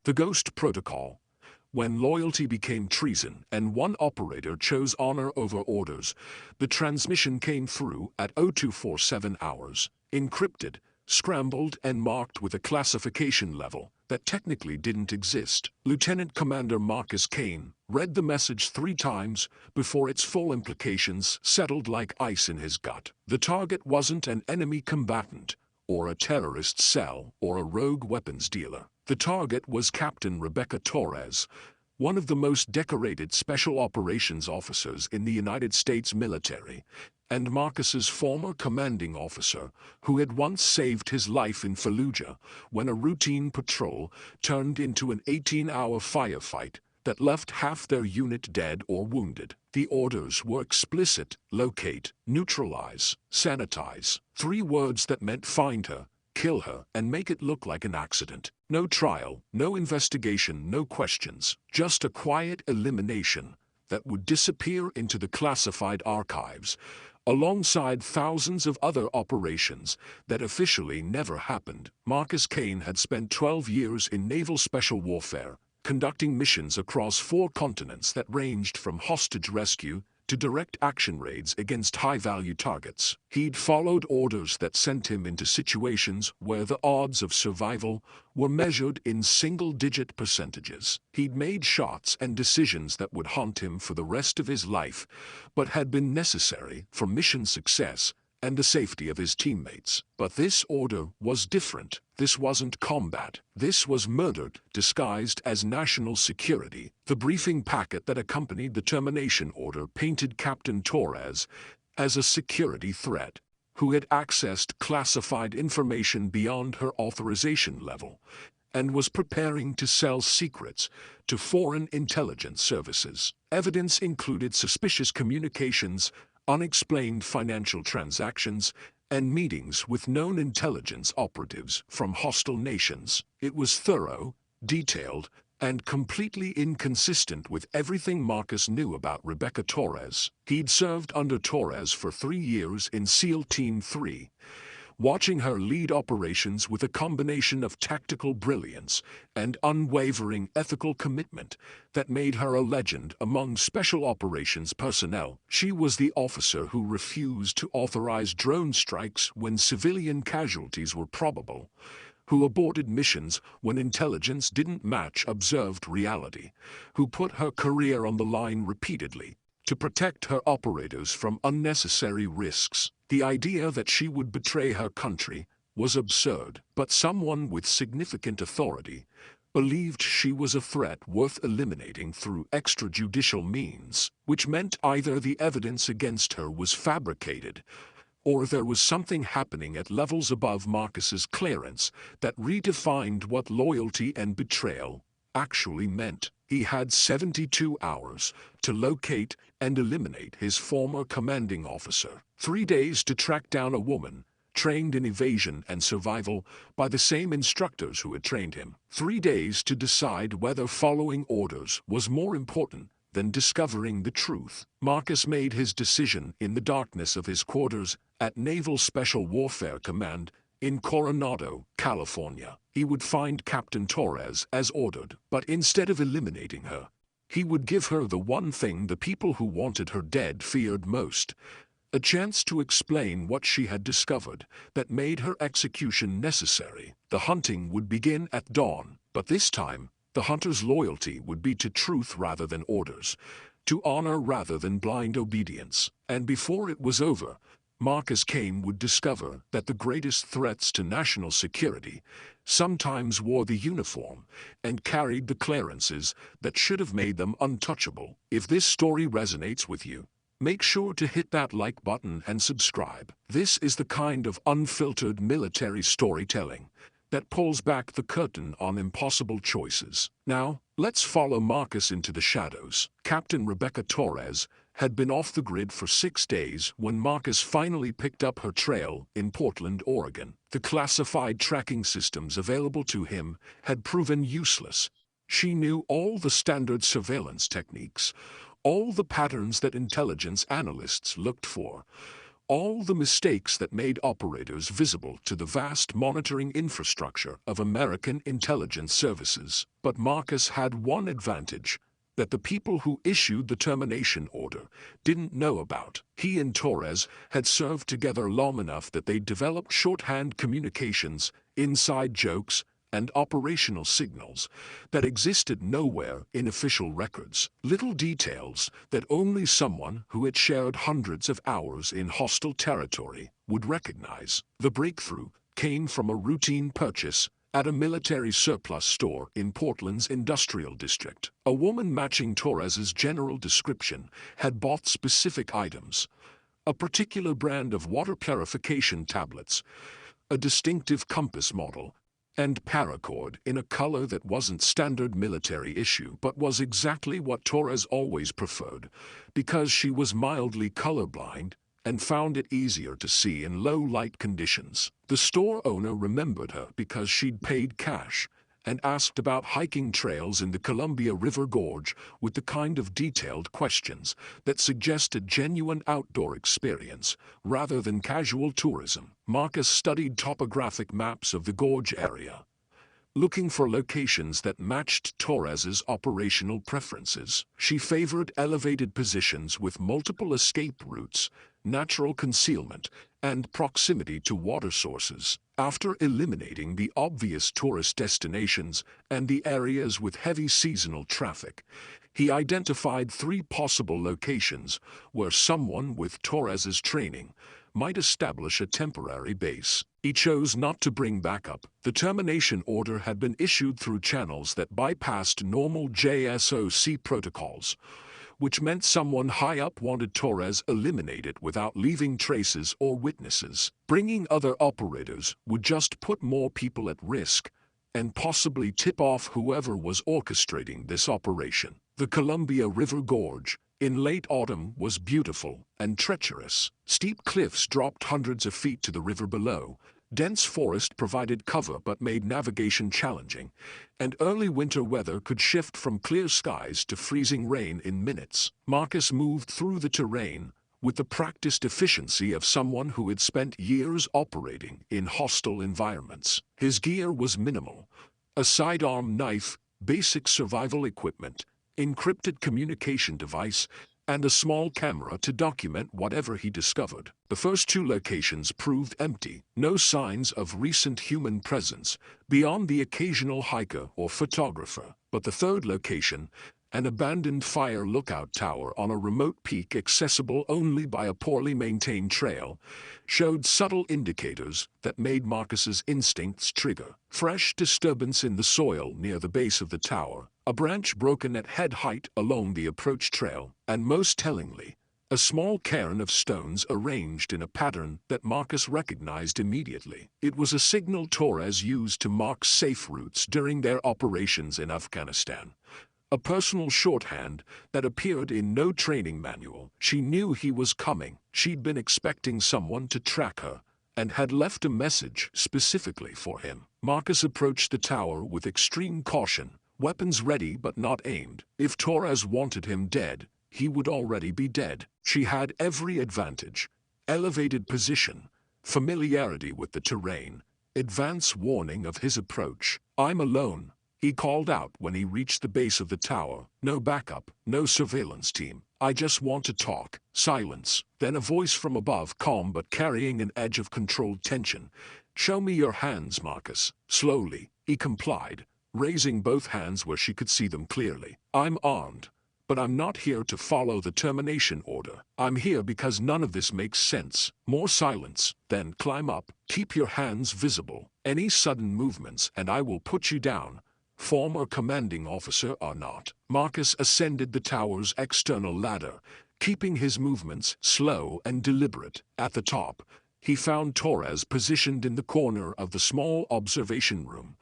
The Ghost Protocol. When loyalty became treason and one operator chose honor over orders, the transmission came through at 0247 hours, encrypted, scrambled and marked with a classification level that technically didn't exist. Lieutenant Commander Marcus Kane read the message 3 times before its full implications settled like ice in his gut. The target wasn't an enemy combatant, or a terrorist cell, or a rogue weapons dealer. The target was Captain Rebecca Torres, one of the most decorated special operations officers in the United States military, and Marcus's former commanding officer, who had once saved his life in Fallujah when a routine patrol turned into an 18-hour firefight that left half their unit dead or wounded. The orders were explicit: locate, neutralize, sanitize. 3 words that meant find her, kill her, and make it look like an accident. No trial, no investigation, no questions, just a quiet elimination that would disappear into the classified archives, alongside thousands of other operations that officially never happened. Marcus Kane had spent 12 years in naval special warfare, conducting missions across 4 continents that ranged from hostage rescue to direct action raids against high-value targets. He'd followed orders that sent him into situations where the odds of survival were measured in single-digit percentages. He'd made shots and decisions that would haunt him for the rest of his life, but had been necessary for mission success and the safety of his teammates. But this order was different. This wasn't combat. This was murder disguised as national security. The briefing packet that accompanied the termination order painted Captain Torres as a security threat, who had accessed classified information beyond her authorization level, and was preparing to sell secrets to foreign intelligence services. Evidence included suspicious communications, unexplained financial transactions, and meetings with known intelligence operatives from hostile nations. It was thorough, detailed, and completely inconsistent with everything Marcus knew about Rebecca Torres. He'd served under Torres for 3 years in SEAL Team 3, watching her lead operations with a combination of tactical brilliance and unwavering ethical commitment that made her a legend among special operations personnel. She was the officer who refused to authorize drone strikes when civilian casualties were probable, who aborted missions when intelligence didn't match observed reality, who put her career on the line repeatedly to protect her operators from unnecessary risks. The idea that she would betray her country was absurd, but someone with significant authority believed she was a threat worth eliminating through extrajudicial means, which meant either the evidence against her was fabricated, or there was something happening at levels above Marcus's clearance that redefined what loyalty and betrayal actually meant. He had 72 hours to locate and eliminate his former commanding officer, 3 days to track down a woman trained in evasion and survival by the same instructors who had trained him, 3 days to decide whether following orders was more important than discovering the truth. Marcus made his decision in the darkness of his quarters at Naval Special Warfare Command in Coronado, California. He would find Captain Torres as ordered, but instead of eliminating her, he would give her the one thing the people who wanted her dead feared most: a chance to explain what she had discovered that made her execution necessary. The hunting would begin at dawn, but this time, the hunter's loyalty would be to truth rather than orders, to honor rather than blind obedience. And before it was over, Marcus Kane would discover that the greatest threats to national security sometimes wore the uniform and carried the clearances that should have made them untouchable. If this story resonates with you, make sure to hit that like button and subscribe. This is the kind of unfiltered military storytelling that pulls back the curtain on impossible choices. Now, let's follow Marcus into the shadows. Captain Rebecca Torres had been off the grid for 6 days when Marcus finally picked up her trail in Portland, Oregon. The classified tracking systems available to him had proven useless. She knew all the standard surveillance techniques, all the patterns that intelligence analysts looked for, All the mistakes that made operators visible to the vast monitoring infrastructure of American intelligence services. But Marcus had one advantage that the people who issued the termination order didn't know about. He and Torres had served together long enough that they developed shorthand communications, inside jokes, and operational signals that existed nowhere in official records. Little details that only someone who had shared hundreds of hours in hostile territory would recognize. The breakthrough came from a routine purchase at a military surplus store in Portland's industrial district. A woman matching Torres's general description had bought specific items: a particular brand of water purification tablets, a distinctive compass model, and paracord in a color that wasn't standard military issue but was exactly what Torres always preferred, because she was mildly colorblind and found it easier to see in low light conditions. The store owner remembered her because she'd paid cash and asked about hiking trails in the Columbia River Gorge with the kind of detailed questions that suggested genuine outdoor experience rather than casual tourism. Marcus studied topographic maps of the gorge area, looking for locations that matched Torres's operational preferences. She favored elevated positions with multiple escape routes, natural concealment, and proximity to water sources. After eliminating the obvious tourist destinations and the areas with heavy seasonal traffic, he identified 3 possible locations where someone with Torres's training might establish a temporary base. He chose not to bring backup. The termination order had been issued through channels that bypassed normal JSOC protocols, which meant someone high up wanted Torres eliminated without leaving traces or witnesses. Bringing other operators would just put more people at risk and possibly tip off whoever was orchestrating this operation. The Columbia River Gorge in late autumn was beautiful and treacherous. Steep cliffs dropped hundreds of feet to the river below. Dense forest provided cover but made navigation challenging, and early winter weather could shift from clear skies to freezing rain in minutes. Marcus moved through the terrain with the practiced efficiency of someone who had spent years operating in hostile environments. His gear was minimal: a sidearm knife, basic survival equipment, encrypted communication device, and a small camera to document whatever he discovered. The first 2 locations proved empty, no signs of recent human presence beyond the occasional hiker or photographer. But the 3rd location, an abandoned fire lookout tower on a remote peak accessible only by a poorly maintained trail, showed subtle indicators that made Marcus's instincts trigger. Fresh disturbance in the soil near the base of the tower, a branch broken at head height along the approach trail, and most tellingly, a small cairn of stones arranged in a pattern that Marcus recognized immediately. It was a signal Torres used to mark safe routes during their operations in Afghanistan. A personal shorthand that appeared in no training manual. She knew he was coming. She'd been expecting someone to track her and had left a message specifically for him. Marcus approached the tower with extreme caution, weapons ready but not aimed. If Torres wanted him dead, he would already be dead. She had every advantage: elevated position, familiarity with the terrain, advance warning of his approach. "I'm alone," he called out when he reached the base of the tower. "No backup, no surveillance team. I just want to talk." Silence. Then a voice from above, calm but carrying an edge of controlled tension. "Show me your hands, Marcus." Slowly, he complied, raising both hands where she could see them clearly. "I'm armed, but I'm not here to follow the termination order. I'm here because none of this makes sense." More silence. Then "Climb up. Keep your hands visible. Any sudden movements and I will put you down, former commanding officer or not." Marcus ascended the tower's external ladder, keeping his movements slow and deliberate. At the top, he found Torres positioned in the corner of the small observation room,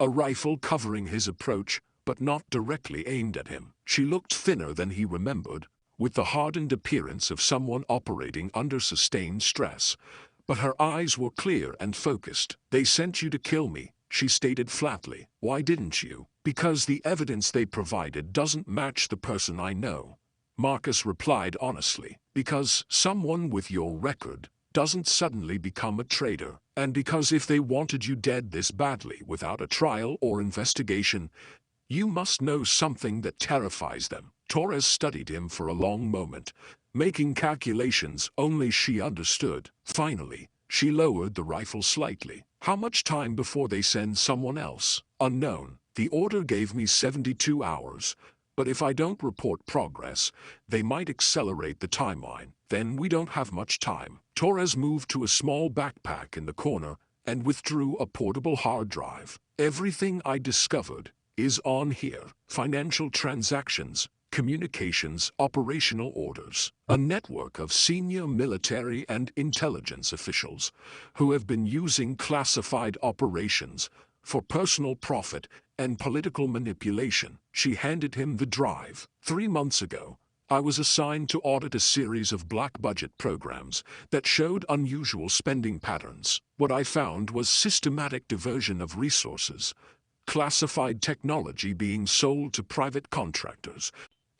a rifle covering his approach, but not directly aimed at him. She looked thinner than he remembered, with the hardened appearance of someone operating under sustained stress. But her eyes were clear and focused. "They sent you to kill me," she stated flatly. "Why didn't you?" "Because the evidence they provided doesn't match the person I know," Marcus replied honestly. Because someone with your record doesn't suddenly become a traitor, and because if they wanted you dead this badly without a trial or investigation, you must know something that terrifies them. Torres studied him for a long moment, making calculations only she understood. Finally, she lowered the rifle slightly. How much time before they send someone else? Unknown. The order gave me 72 hours. But if I don't report progress, they might accelerate the timeline. Then we don't have much time. Torres moved to a small backpack in the corner and withdrew a portable hard drive. Everything I discovered is on here. Financial transactions, communications, operational orders. A network of senior military and intelligence officials who have been using classified operations for personal profit and political manipulation. She handed him the drive. 3 months ago, I was assigned to audit a series of black budget programs that showed unusual spending patterns. What I found was systematic diversion of resources, classified technology being sold to private contractors,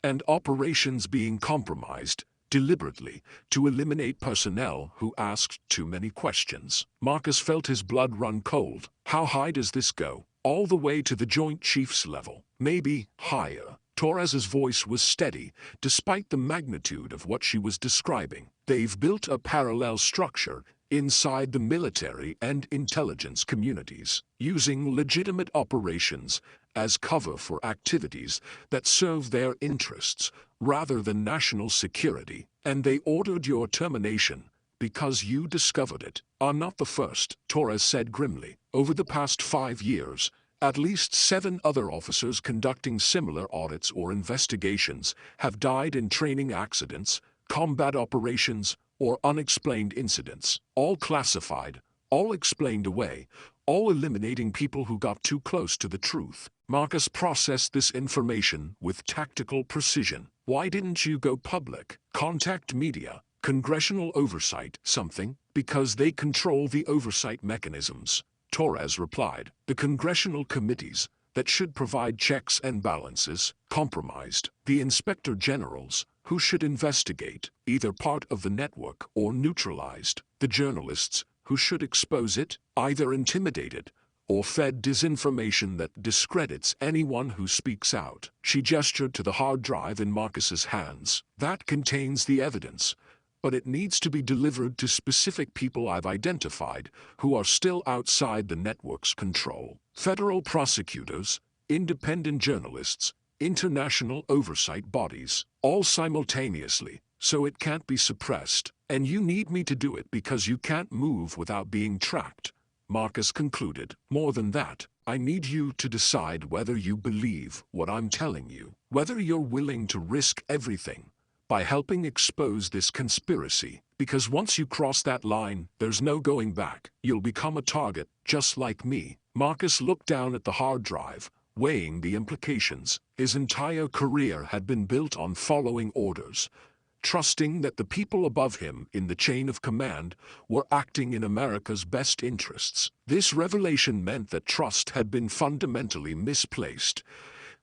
and operations being compromised deliberately to eliminate personnel who asked too many questions. Marcus felt his blood run cold. How high does this go? All the way to the Joint Chiefs level. Maybe higher. Torres's voice was steady, despite the magnitude of what she was describing. They've built a parallel structure inside the military and intelligence communities, using legitimate operations as cover for activities that serve their interests rather than national security. And they ordered your termination because you discovered it. I'm not the first, Torres said grimly. Over the past 5 years, at least 7 other officers conducting similar audits or investigations have died in training accidents, combat operations, or unexplained incidents. All classified, all explained away, all eliminating people who got too close to the truth. Marcus processed this information with tactical precision. Why didn't you go public? Contact media, congressional oversight, something? Because they control the oversight mechanisms, Torres replied. The congressional committees that should provide checks and balances, compromised. The inspector generals, who should investigate, either part of the network or neutralized. The journalists, who should expose it, either intimidated or fed disinformation that discredits anyone who speaks out. She gestured to the hard drive in Marcus's hands. That contains the evidence, but it needs to be delivered to specific people I've identified who are still outside the network's control. Federal prosecutors, independent journalists, international oversight bodies, all simultaneously, so it can't be suppressed. And you need me to do it because you can't move without being tracked, Marcus concluded. More than that, I need you to decide whether you believe what I'm telling you, whether you're willing to risk everything by helping expose this conspiracy, because once you cross that line, there's no going back. You'll become a target, just like me. Marcus looked down at the hard drive, weighing the implications. His entire career had been built on following orders, trusting that the people above him in the chain of command were acting in America's best interests. This revelation meant that trust had been fundamentally misplaced,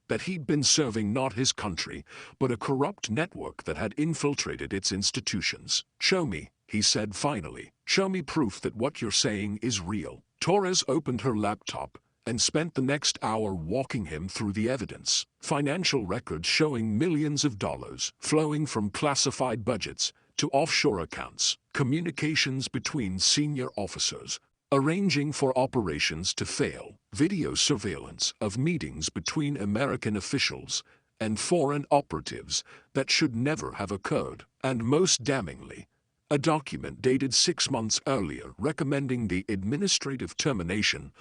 that he'd been serving not his country, but a corrupt network that had infiltrated its institutions. Show me, he said finally. Show me proof that what you're saying is real. Torres opened her laptop and spent the next hour walking him through the evidence. Financial records showing millions of dollars flowing from classified budgets to offshore accounts, communications between senior officers, arranging for operations to fail, video surveillance of meetings between American officials and foreign operatives that should never have occurred, and most damningly, a document dated 6 months earlier recommending the administrative termination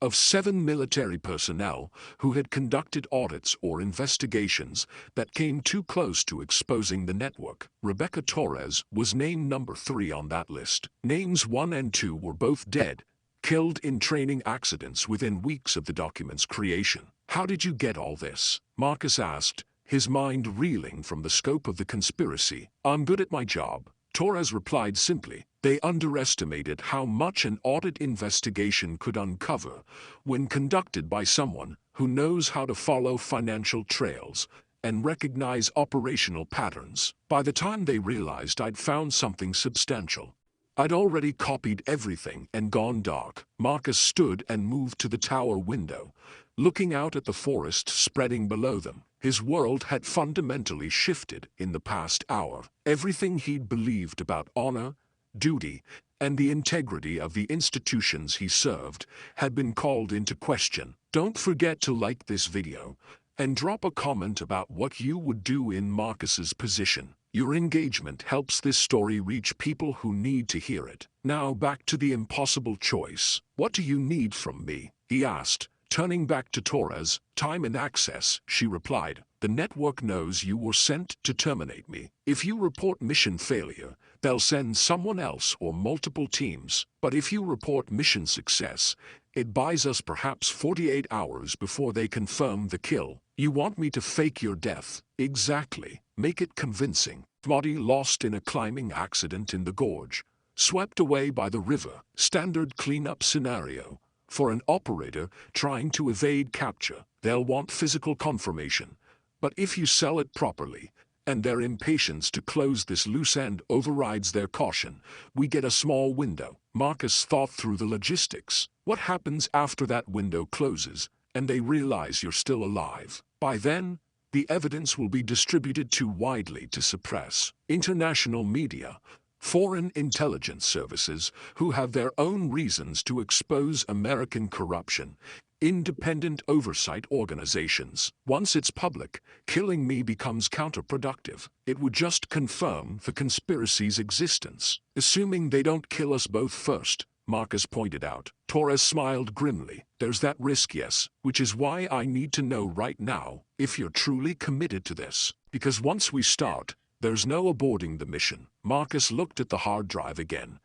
of 7 military personnel who had conducted audits or investigations that came too close to exposing the network. Rebecca Torres was named number 3 on that list. Names 1 and 2 were both dead, killed in training accidents within weeks of the document's creation. How did you get all this? Marcus asked, his mind reeling from the scope of the conspiracy. I'm good at my job, Torres replied simply. They underestimated how much an audit investigation could uncover when conducted by someone who knows how to follow financial trails and recognize operational patterns. By the time they realized I'd found something substantial, I'd already copied everything and gone dark. Marcus stood and moved to the tower window, looking out at the forest spreading below them. His world had fundamentally shifted in the past hour. Everything he'd believed about honor, duty, and the integrity of the institutions he served had been called into question. Don't forget to like this video and drop a comment about what you would do in Marcus's position. Your engagement helps this story reach people who need to hear it. Now back to the impossible choice. What do you need from me? He asked, turning back to Torres. Time and access, she replied. The network knows you were sent to terminate me. If you report mission failure, they'll send someone else or multiple teams. But if you report mission success, it buys us perhaps 48 hours before they confirm the kill. You want me to fake your death? Exactly. Make it convincing. Body lost in a climbing accident in the gorge, swept away by the river. Standard cleanup scenario. For an operator trying to evade capture, they'll want physical confirmation. But if you sell it properly, and their impatience to close this loose end overrides their caution, we get a small window. Marcus thought through the logistics. What happens after that window closes, and they realize you're still alive? By then, the evidence will be distributed too widely to suppress. International media, foreign intelligence services who have their own reasons to expose American corruption, independent oversight organizations. Once it's public, killing me becomes counterproductive. It would just confirm the conspiracy's existence. Assuming they don't kill us both first, Marcus pointed out. Torres smiled grimly. There's that risk, yes, which is why I need to know right now if you're truly committed to this. Because once we start, there's no aborting the mission. Marcus looked at the hard drive again,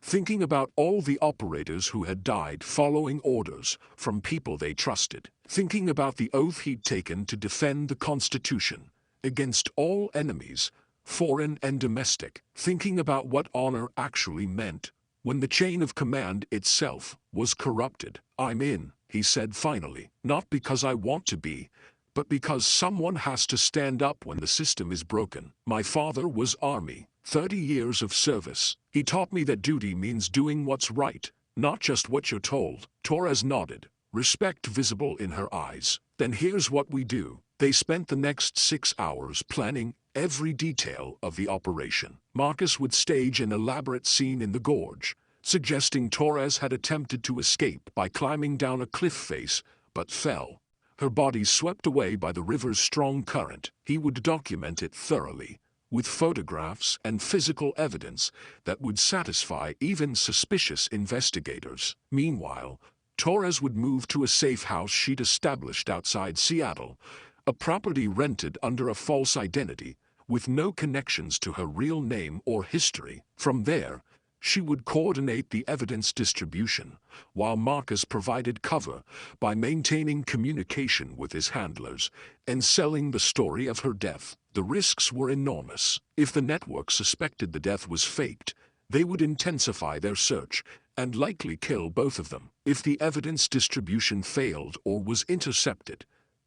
thinking about all the operators who had died following orders from people they trusted, thinking about the oath he'd taken to defend the Constitution against all enemies, foreign and domestic, thinking about what honor actually meant when the chain of command itself was corrupted. I'm in, he said finally, not because I want to be, but because someone has to stand up when the system is broken. My father was Army, 30 years of service. He taught me that duty means doing what's right, not just what you're told. Torres nodded, respect visible in her eyes. Then here's what we do. They spent the next 6 hours planning every detail of the operation. Marcus would stage an elaborate scene in the gorge, suggesting Torres had attempted to escape by climbing down a cliff face, but fell, her body swept away by the river's strong current. He would document it thoroughly, with photographs and physical evidence that would satisfy even suspicious investigators. Meanwhile, Torres would move to a safe house she'd established outside Seattle, a property rented under a false identity, with no connections to her real name or history. From there, she would coordinate the evidence distribution, while Marcus provided cover by maintaining communication with his handlers and selling the story of her death. The risks were enormous. If the network suspected the death was faked, they would intensify their search and likely kill both of them. If the evidence distribution failed or was intercepted,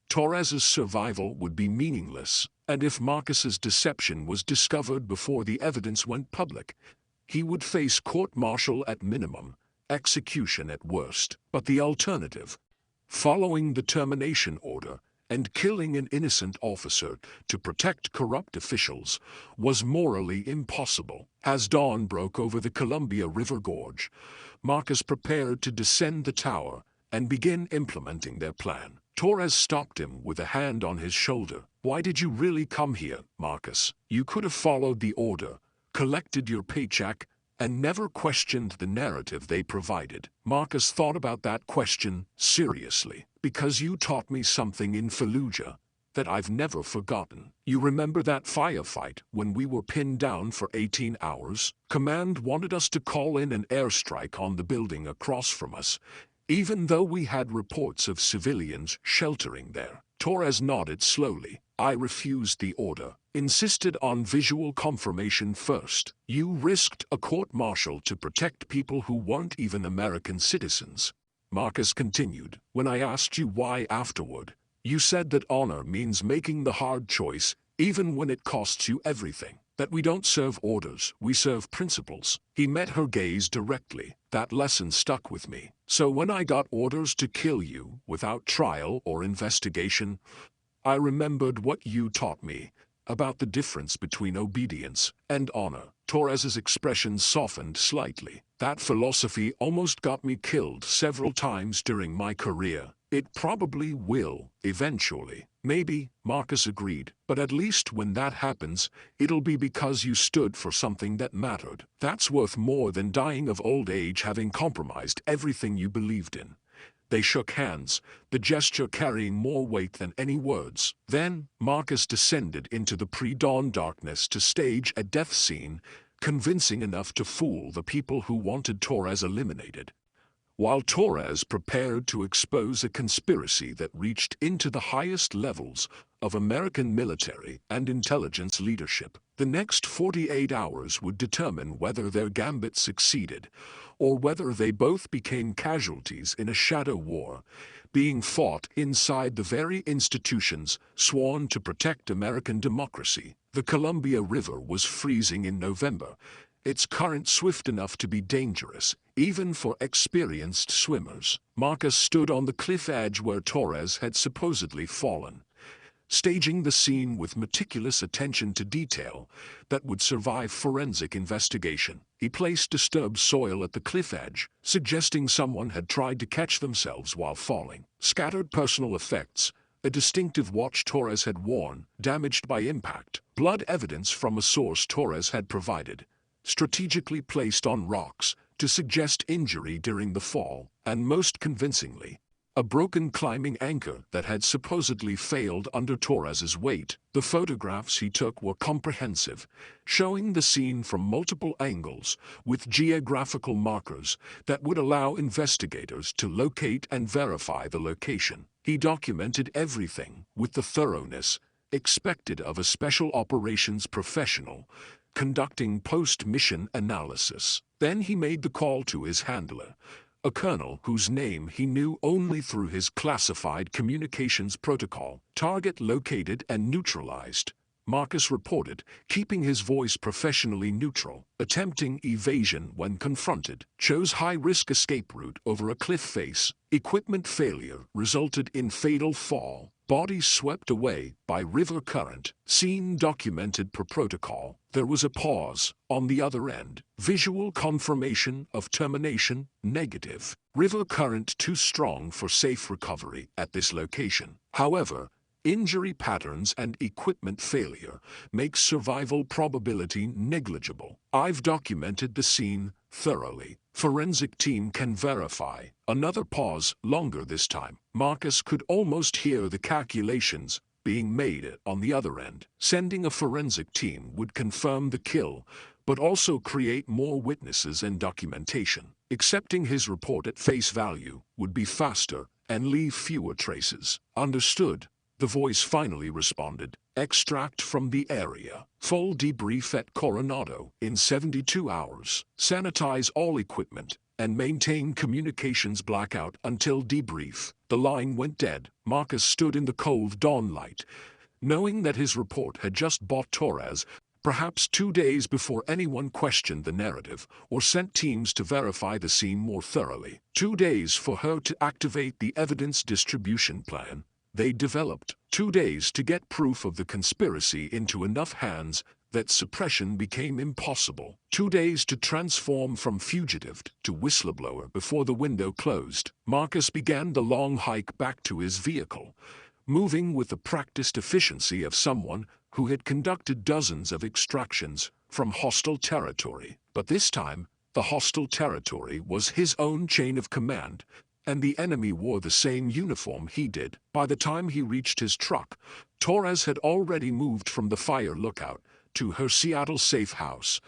Torres's survival would be meaningless. And if Marcus's deception was discovered before the evidence went public, he would face court-martial at minimum, execution at worst. But the alternative, following the termination order and killing an innocent officer to protect corrupt officials, was morally impossible. As dawn broke over the Columbia River Gorge, Marcus prepared to descend the tower and begin implementing their plan. Torres stopped him with a hand on his shoulder. Why did you really come here, Marcus? You could have followed the order, collected your paycheck, and never questioned the narrative they provided. Marcus thought about that question seriously. Because you taught me something in Fallujah that I've never forgotten. You remember that firefight when we were pinned down for 18 hours? Command wanted us to call in an airstrike on the building across from us, even though we had reports of civilians sheltering there. Torres nodded slowly. I refused the order, insisted on visual confirmation first. You risked a court-martial to protect people who weren't even American citizens. Marcus continued. When I asked you why afterward, You said that honor means making the hard choice, even when it costs you everything. That we don't serve orders, we serve principles. He met her gaze directly. That lesson stuck with me. So when I got orders to kill you, without trial or investigation, I remembered what you taught me about the difference between obedience and honor. Torres's expression softened slightly. That philosophy almost got me killed several times during my career. It probably will, eventually. Maybe, Marcus agreed, but at least when that happens, it'll be because you stood for something that mattered. That's worth more than dying of old age having compromised everything you believed in. They shook hands, the gesture carrying more weight than any words. Then, Marcus descended into the pre-dawn darkness to stage a death scene, convincing enough to fool the people who wanted Torres eliminated. While Torres prepared to expose a conspiracy that reached into the highest levels of American military and intelligence leadership, the next 48 hours would determine whether their gambit succeeded, or whether they both became casualties in a shadow war, being fought inside the very institutions sworn to protect American democracy. The Columbia River was freezing in November, its current swift enough to be dangerous, even for experienced swimmers. Marcus stood on the cliff edge where Torres had supposedly fallen, staging the scene with meticulous attention to detail that would survive forensic investigation. He placed disturbed soil at the cliff edge, suggesting someone had tried to catch themselves while falling. Scattered personal effects, a distinctive watch Torres had worn, damaged by impact, blood evidence from a source Torres had provided, strategically placed on rocks to suggest injury during the fall, and most convincingly, a broken climbing anchor that had supposedly failed under Torres's weight. The photographs he took were comprehensive, showing the scene from multiple angles with geographical markers that would allow investigators to locate and verify the location. He documented everything with the thoroughness expected of a special operations professional conducting post-mission analysis. Then he made the call to his handler, a colonel whose name he knew only through his classified communications protocol. Target located and neutralized, Marcus reported, keeping his voice professionally neutral. Attempting evasion when confronted. Chose high-risk escape route over a cliff face. Equipment failure resulted in fatal fall. Body swept away by river current. Scene documented per protocol. There was a pause on the other end. Visual confirmation of termination negative. River current too strong for safe recovery at this location. However, injury patterns and equipment failure makes survival probability negligible. I've documented the scene thoroughly. Forensic team can verify. Another pause, longer this time. Marcus could almost hear the calculations being made on the other end. Sending a forensic team would confirm the kill, but also create more witnesses and documentation. Accepting his report at face value would be faster and leave fewer traces. Understood. The voice finally responded. Extract from the area. Full debrief at Coronado in 72 hours. Sanitize all equipment and maintain communications blackout until debrief. The line went dead. Marcus stood in the cold dawn light, knowing that his report had just bought Torres, perhaps 2 days before anyone questioned the narrative or sent teams to verify the scene more thoroughly. 2 days for her to activate the evidence distribution plan they developed. 2 days to get proof of the conspiracy into enough hands that suppression became impossible. 2 days to transform from fugitive to whistleblower before the window closed. Marcus began the long hike back to his vehicle, moving with the practiced efficiency of someone who had conducted dozens of extractions from hostile territory. But this time, the hostile territory was his own chain of command, and the enemy wore the same uniform he did. By the time he reached his truck, Torres had already moved from the fire lookout to her Seattle safe house,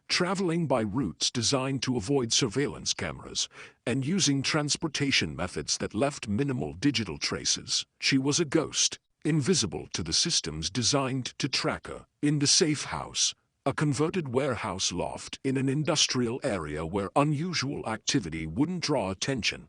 traveling by routes designed to avoid surveillance cameras, and using transportation methods that left minimal digital traces. She was a ghost, invisible to the systems designed to track her. In the safe house, a converted warehouse loft in an industrial area where unusual activity wouldn't draw attention,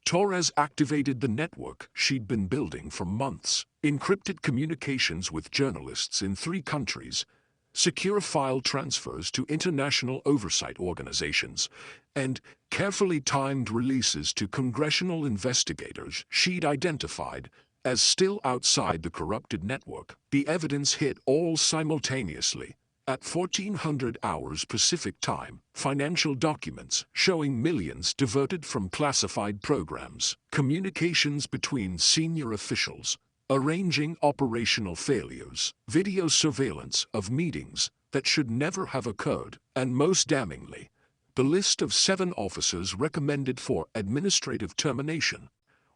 Torres activated the network she'd been building for months, encrypted communications with journalists in 3 countries, secure file transfers to international oversight organizations, and carefully timed releases to congressional investigators she'd identified as still outside the corrupted network. The evidence hit all simultaneously. At 1400 hours Pacific time, financial documents showing millions diverted from classified programs, communications between senior officials, arranging operational failures, video surveillance of meetings that should never have occurred, and most damningly, the list of 7 officers recommended for administrative termination,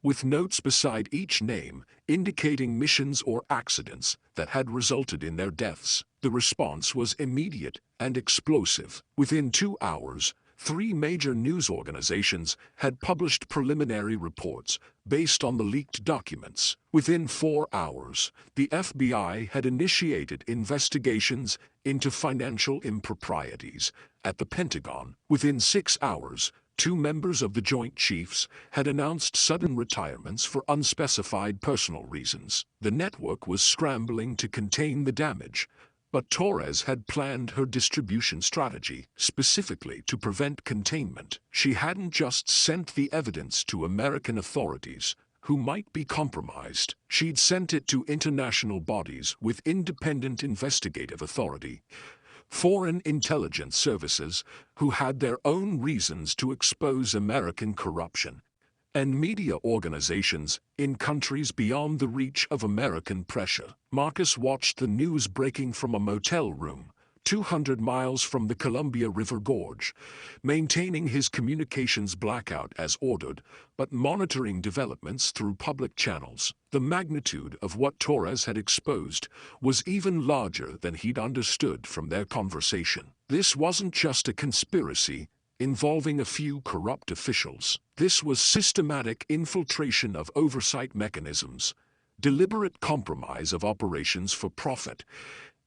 with notes beside each name indicating missions or accidents that had resulted in their deaths. The response was immediate and explosive. Within 2 hours, 3 major news organizations had published preliminary reports based on the leaked documents. Within 4 hours, the FBI had initiated investigations into financial improprieties at the Pentagon. Within 6 hours, 2 members of the Joint Chiefs had announced sudden retirements for unspecified personal reasons. The network was scrambling to contain the damage, but Torres had planned her distribution strategy specifically to prevent containment. She hadn't just sent the evidence to American authorities who might be compromised. She'd sent it to international bodies with independent investigative authority, foreign intelligence services who had their own reasons to expose American corruption, and media organizations in countries beyond the reach of American pressure. Marcus watched the news breaking from a motel room 200 miles from the Columbia River Gorge, maintaining his communications blackout as ordered, but monitoring developments through public channels. The magnitude of what Torres had exposed was even larger than he'd understood from their conversation. This wasn't just a conspiracy involving a few corrupt officials. This was systematic infiltration of oversight mechanisms, deliberate compromise of operations for profit,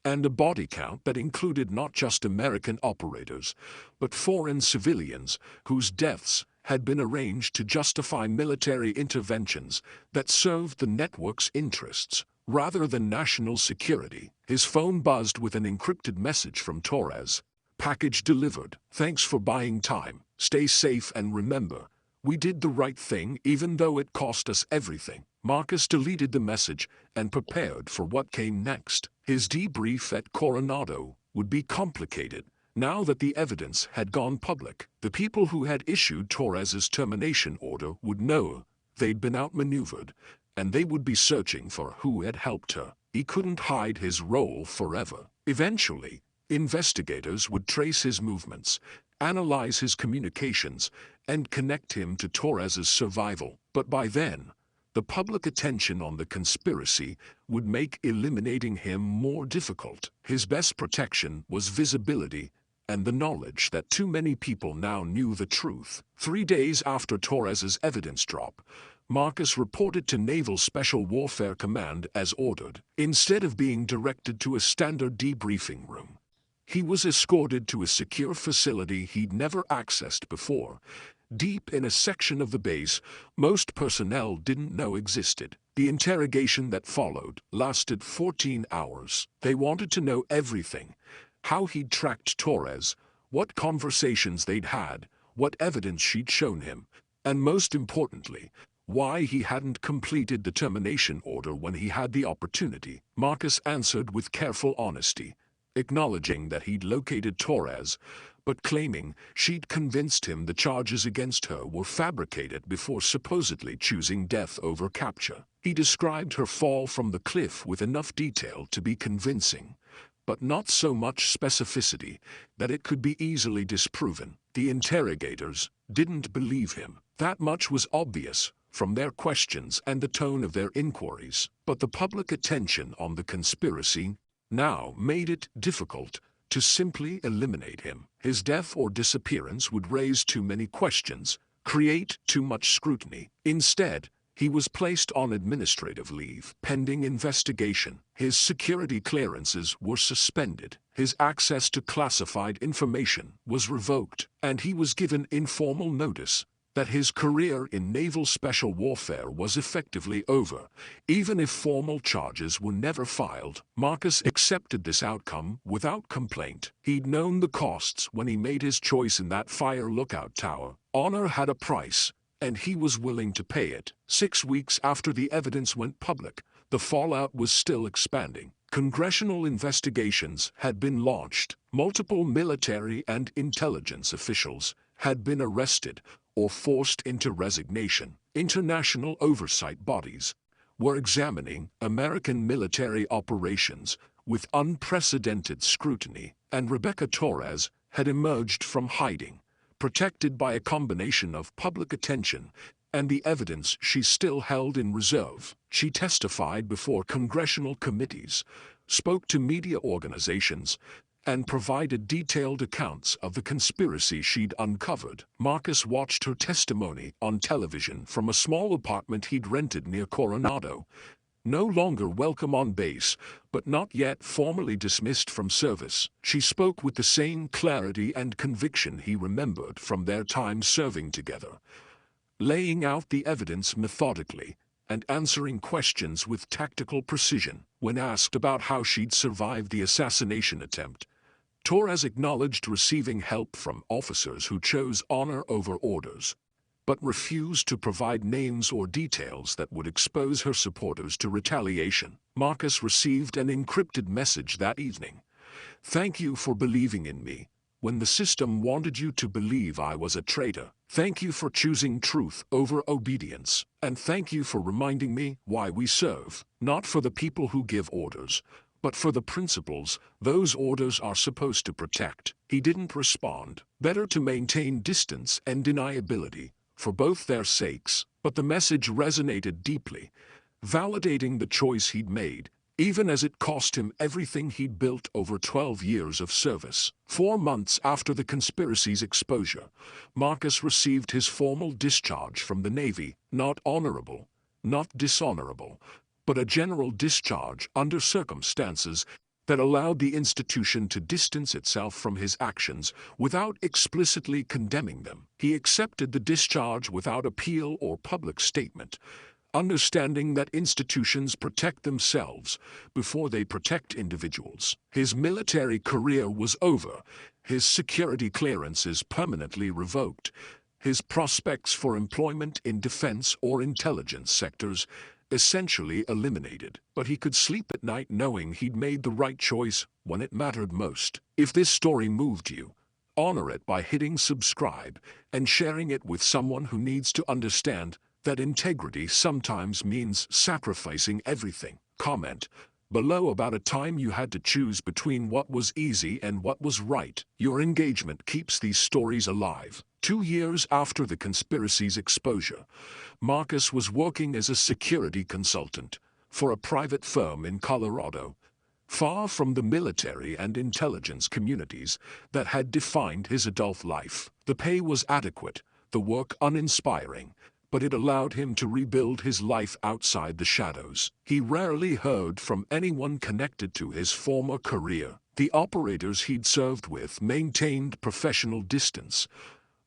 and a body count that included not just American operators, but foreign civilians whose deaths had been arranged to justify military interventions that served the network's interests rather than national security. His phone buzzed with an encrypted message from Torres. "Package delivered. Thanks for buying time. Stay safe and remember, we did the right thing even though it cost us everything." Marcus deleted the message and prepared for what came next. His debrief at Coronado would be complicated now that the evidence had gone public. The people who had issued Torres's termination order would know they'd been outmaneuvered, and they would be searching for who had helped her. He couldn't hide his role forever. Eventually, investigators would trace his movements, analyze his communications, and connect him to Torres's survival. But by then, the public attention on the conspiracy would make eliminating him more difficult. His best protection was visibility and the knowledge that too many people now knew the truth. 3 days after Torres's evidence drop, Marcus reported to Naval Special Warfare Command as ordered. Instead of being directed to a standard debriefing room, he was escorted to a secure facility he'd never accessed before, deep in a section of the base most personnel didn't know existed. The interrogation that followed lasted 14 hours. They wanted to know everything: how he'd tracked Torres, what conversations they'd had, what evidence she'd shown him, and most importantly, why he hadn't completed the termination order when he had the opportunity. Marcus answered with careful honesty, acknowledging that he'd located Torres, but claiming she'd convinced him the charges against her were fabricated before supposedly choosing death over capture. He described her fall from the cliff with enough detail to be convincing, but not so much specificity that it could be easily disproven. The interrogators didn't believe him. That much was obvious from their questions and the tone of their inquiries. But the public attention on the conspiracy now made it difficult to simply eliminate him. His death or disappearance would raise too many questions, create too much scrutiny. Instead, he was placed on administrative leave pending investigation. His security clearances were suspended, his access to classified information was revoked, and he was given informal notice that his career in naval special warfare was effectively over, even if formal charges were never filed. Marcus accepted this outcome without complaint. He'd known the costs when he made his choice in that fire lookout tower. Honor had a price, and he was willing to pay it. 6 weeks after the evidence went public, the fallout was still expanding. Congressional investigations had been launched. Multiple military and intelligence officials had been arrested or forced into resignation. International oversight bodies were examining American military operations with unprecedented scrutiny, and Rebecca Torres had emerged from hiding, protected by a combination of public attention and the evidence she still held in reserve. She testified before congressional committees, spoke to media organizations, and provided detailed accounts of the conspiracy she'd uncovered. Marcus watched her testimony on television from a small apartment he'd rented near Coronado. No longer welcome on base, but not yet formally dismissed from service, she spoke with the same clarity and conviction he remembered from their time serving together, laying out the evidence methodically and answering questions with tactical precision. When asked about how she'd survived the assassination attempt, Torres acknowledged receiving help from officers who chose honor over orders, but refused to provide names or details that would expose her supporters to retaliation. Marcus received an encrypted message that evening. "Thank you for believing in me when the system wanted you to believe I was a traitor. Thank you for choosing truth over obedience. And thank you for reminding me why we serve, not for the people who give orders, but for the principles those orders are supposed to protect." He didn't respond. Better to maintain distance and deniability, for both their sakes, but the message resonated deeply, validating the choice he'd made, even as it cost him everything he'd built over 12 years of service. 4 months after the conspiracy's exposure, Marcus received his formal discharge from the Navy, not honorable, not dishonorable, but a general discharge under circumstances that allowed the institution to distance itself from his actions without explicitly condemning them. He accepted the discharge without appeal or public statement, understanding that institutions protect themselves before they protect individuals. His military career was over, his security clearances permanently revoked, his prospects for employment in defense or intelligence sectors essentially eliminated. But he could sleep at night knowing he'd made the right choice when it mattered most. If this story moved you, honor it by hitting subscribe and sharing it with someone who needs to understand that integrity sometimes means sacrificing everything. Comment below about a time you had to choose between what was easy and what was right. Your engagement keeps these stories alive. 2 years after the conspiracy's exposure, Marcus was working as a security consultant for a private firm in Colorado, far from the military and intelligence communities that had defined his adult life. The pay was adequate, the work uninspiring, but it allowed him to rebuild his life outside the shadows. He rarely heard from anyone connected to his former career. The operators he'd served with maintained professional distance,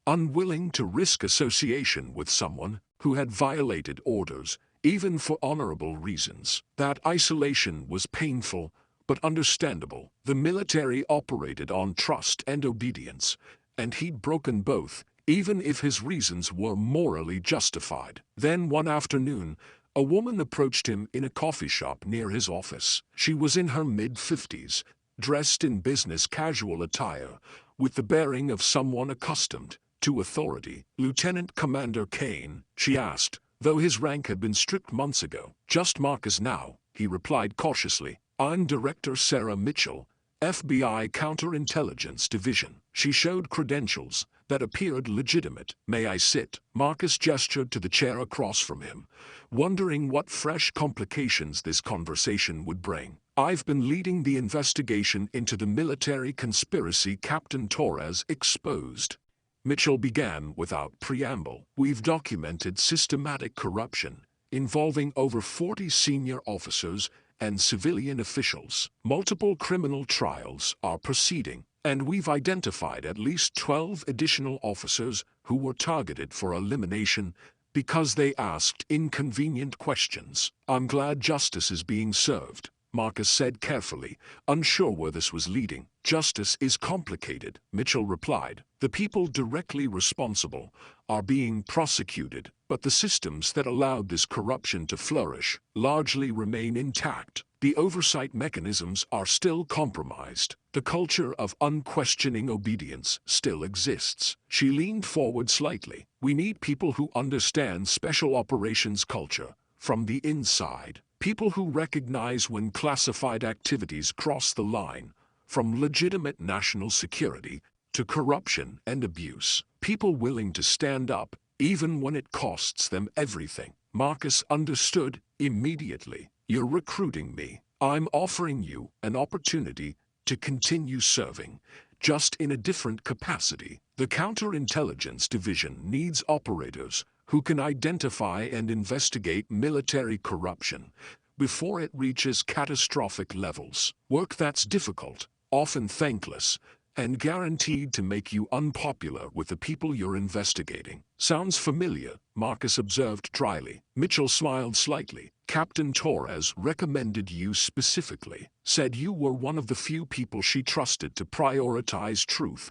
unwilling to risk association with someone who had violated orders, even for honorable reasons. That isolation was painful, but understandable. The military operated on trust and obedience, and he'd broken both, even if his reasons were morally justified. Then one afternoon, a woman approached him in a coffee shop near his office. She was in her mid-50s, dressed in business casual attire, with the bearing of someone accustomed to authority. "Lieutenant Commander Kane?" she asked, though his rank had been stripped months ago. "Just Marcus now," he replied cautiously. "I'm Director Sarah Mitchell, FBI Counterintelligence Division." She showed credentials that appeared legitimate. "May I sit?" Marcus gestured to the chair across from him, wondering what fresh complications this conversation would bring. "I've been leading the investigation into the military conspiracy Captain Torres exposed," Mitchell began without preamble. "We've documented systematic corruption involving over 40 senior officers and civilian officials. Multiple criminal trials are proceeding, and we've identified at least 12 additional officers who were targeted for elimination because they asked inconvenient questions. I'm glad justice is being served, Marcus said carefully, unsure where this was leading. Justice is complicated, Mitchell replied. The people directly responsible are being prosecuted, but the systems that allowed this corruption to flourish largely remain intact. The oversight mechanisms are still compromised. The culture of unquestioning obedience still exists. She leaned forward slightly. We need people who understand special operations culture from the inside. People who recognize when classified activities cross the line from legitimate national security to corruption and abuse. People willing to stand up even when it costs them everything. Marcus understood immediately. You're recruiting me. I'm offering you an opportunity to continue serving, just in a different capacity. The counterintelligence division needs operators who can identify and investigate military corruption before it reaches catastrophic levels. Work that's difficult, often thankless, and guaranteed to make you unpopular with the people you're investigating. Sounds familiar, Marcus observed dryly. Mitchell smiled slightly. Captain Torres recommended you specifically, said you were one of the few people she trusted to prioritize truth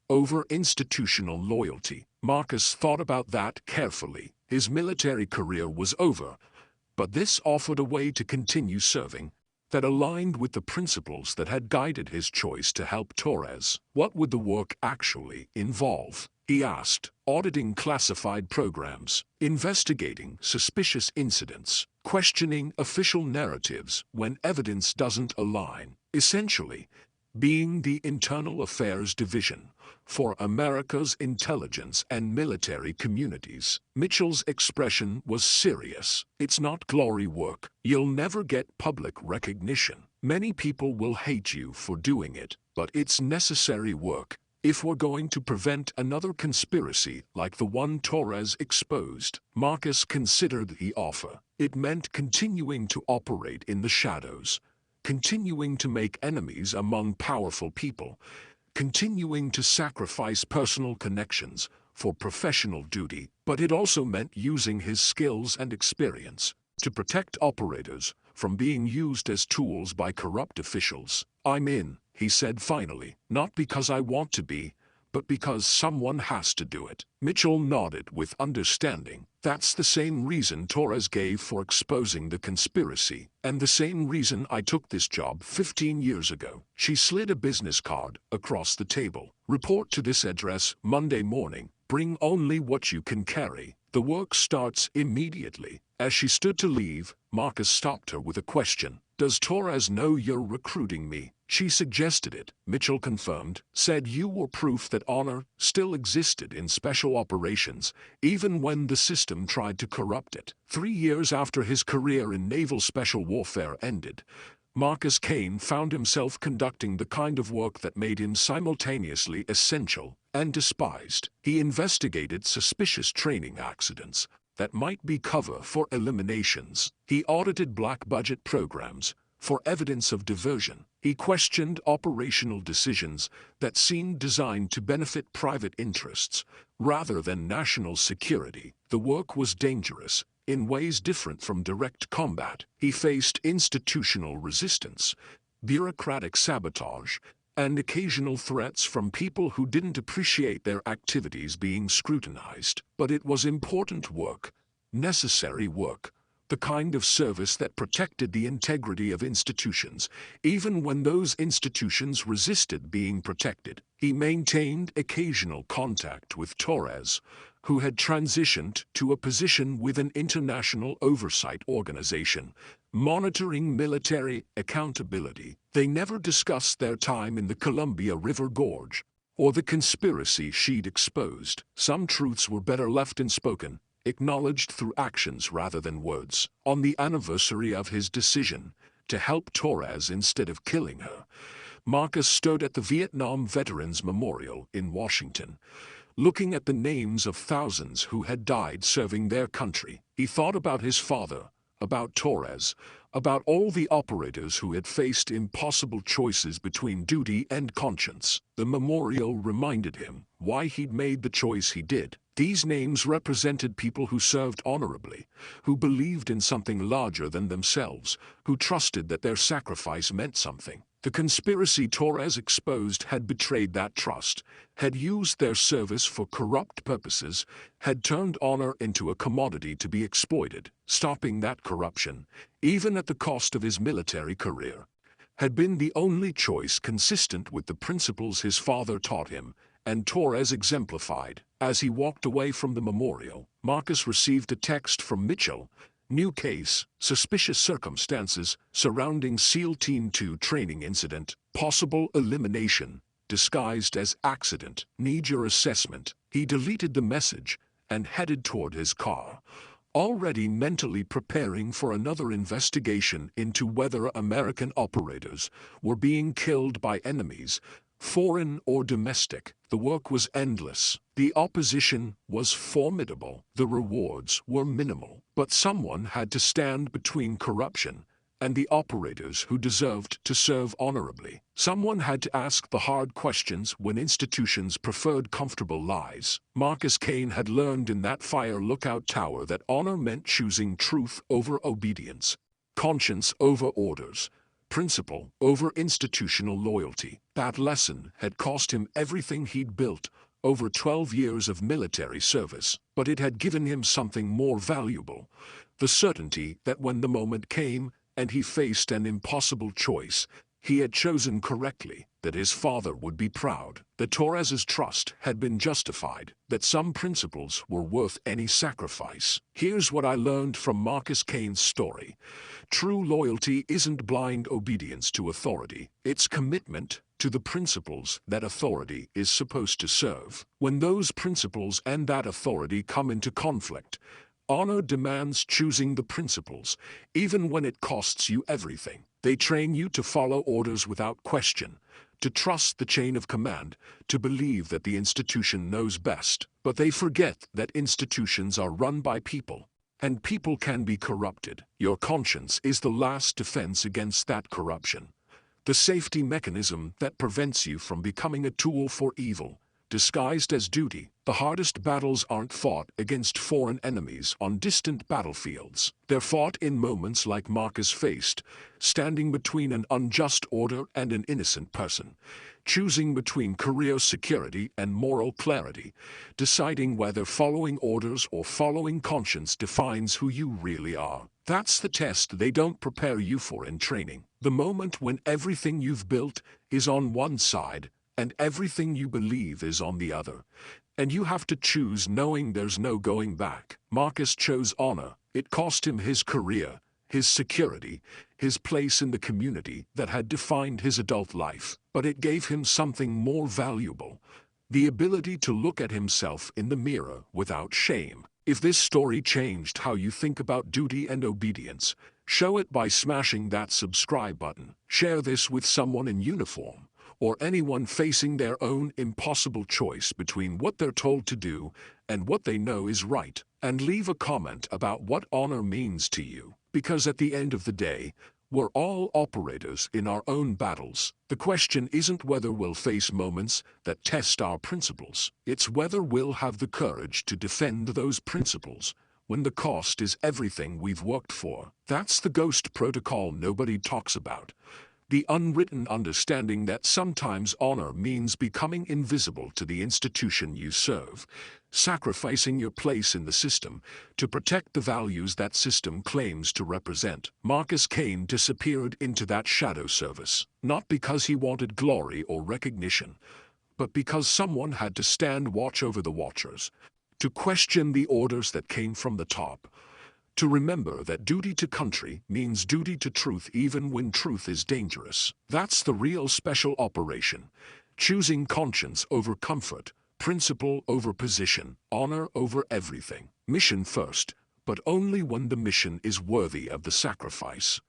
over institutional loyalty. Marcus thought about that carefully. His military career was over, but this offered a way to continue serving that aligned with the principles that had guided his choice to help Torres. What would the work actually involve? He asked. Auditing classified programs, investigating suspicious incidents, questioning official narratives when evidence doesn't align. Essentially, being the Internal Affairs Division for America's intelligence and military communities. Mitchell's expression was serious. It's not glory work. You'll never get public recognition. Many people will hate you for doing it, but it's necessary work if we're going to prevent another conspiracy like the one Torres exposed. Marcus considered the offer. It meant continuing to operate in the shadows, continuing to make enemies among powerful people, continuing to sacrifice personal connections for professional duty, but it also meant using his skills and experience to protect operators from being used as tools by corrupt officials. I'm in, he said finally, not because I want to be, but because someone has to do it. Mitchell nodded with understanding. That's the same reason Torres gave for exposing the conspiracy, and the same reason I took this job 15 years ago. She slid a business card across the table. Report to this address Monday morning. Bring only what you can carry. The work starts immediately. As she stood to leave, Marcus stopped her with a question. Does Torres know you're recruiting me? She suggested it. Mitchell confirmed, said you were proof that honor still existed in special operations, even when the system tried to corrupt it. 3 years after his career in naval special warfare ended, Marcus Kane found himself conducting the kind of work that made him simultaneously essential and despised. He investigated suspicious training accidents that might be cover for eliminations. He audited black-budget programs for evidence of diversion. He questioned operational decisions that seemed designed to benefit private interests rather than national security. The work was dangerous in ways different from direct combat. He faced institutional resistance, bureaucratic sabotage, and occasional threats from people who didn't appreciate their activities being scrutinized. But it was important work, necessary work, the kind of service that protected the integrity of institutions, even when those institutions resisted being protected. He maintained occasional contact with Torres, who had transitioned to a position with an international oversight organization, monitoring military accountability. They never discussed their time in the Columbia River Gorge, or the conspiracy she'd exposed. Some truths were better left unspoken, acknowledged through actions rather than words. On the anniversary of his decision to help Torres instead of killing her, Marcus stood at the Vietnam Veterans Memorial in Washington, looking at the names of thousands who had died serving their country. He thought about his father, about Torres, about all the operators who had faced impossible choices between duty and conscience. The memorial reminded him why he'd made the choice he did. These names represented people who served honorably, who believed in something larger than themselves, who trusted that their sacrifice meant something. The conspiracy Torres exposed had betrayed that trust, had used their service for corrupt purposes, had turned honor into a commodity to be exploited. Stopping that corruption, even at the cost of his military career, had been the only choice consistent with the principles his father taught him, and Torres exemplified. As he walked away from the memorial, Marcus received a text from Mitchell. New case, suspicious circumstances surrounding SEAL Team 2 training incident, possible elimination, disguised as accident, need your assessment. He deleted the message and headed toward his car, already mentally preparing for another investigation into whether American operators were being killed by enemies, foreign or domestic. The work was endless. The opposition was formidable. The rewards were minimal. But someone had to stand between corruption and the operators who deserved to serve honorably. Someone had to ask the hard questions when institutions preferred comfortable lies. Marcus Kane had learned in that fire lookout tower that honor meant choosing truth over obedience, conscience over orders, principle over institutional loyalty. That lesson had cost him everything he'd built, over 12 years of military service, but it had given him something more valuable, the certainty that when the moment came and he faced an impossible choice, he had chosen correctly, that his father would be proud, that Torres's trust had been justified, that some principles were worth any sacrifice. Here's what I learned from Marcus Kane's story. True loyalty isn't blind obedience to authority, it's commitment to the principles that authority is supposed to serve. When those principles and that authority come into conflict, honor demands choosing the principles, even when it costs you everything. They train you to follow orders without question, to trust the chain of command, to believe that the institution knows best. But they forget that institutions are run by people, and people can be corrupted. Your conscience is the last defense against that corruption, the safety mechanism that prevents you from becoming a tool for evil, disguised as duty. The hardest battles aren't fought against foreign enemies on distant battlefields. They're fought in moments like Marcus faced, standing between an unjust order and an innocent person, choosing between career security and moral clarity, deciding whether following orders or following conscience defines who you really are. That's the test they don't prepare you for in training. The moment when everything you've built is on one side and everything you believe is on the other, and you have to choose knowing there's no going back. Marcus chose honor. It cost him his career, his security, his place in the community that had defined his adult life. But it gave him something more valuable, the ability to look at himself in the mirror without shame. If this story changed how you think about duty and obedience, show it by smashing that subscribe button. Share this with someone in uniform, or anyone facing their own impossible choice between what they're told to do and what they know is right. And leave a comment about what honor means to you, because at the end of the day, we're all operators in our own battles. The question isn't whether we'll face moments that test our principles, it's whether we'll have the courage to defend those principles when the cost is everything we've worked for. That's the ghost protocol nobody talks about. The unwritten understanding that sometimes honor means becoming invisible to the institution you serve, sacrificing your place in the system to protect the values that system claims to represent. Marcus Kane disappeared into that shadow service, not because he wanted glory or recognition, but because someone had to stand watch over the watchers, to question the orders that came from the top, to remember that duty to country means duty to truth even when truth is dangerous. That's the real special operation, choosing conscience over comfort, principle over position, honor over everything. Mission first, but only when the mission is worthy of the sacrifice.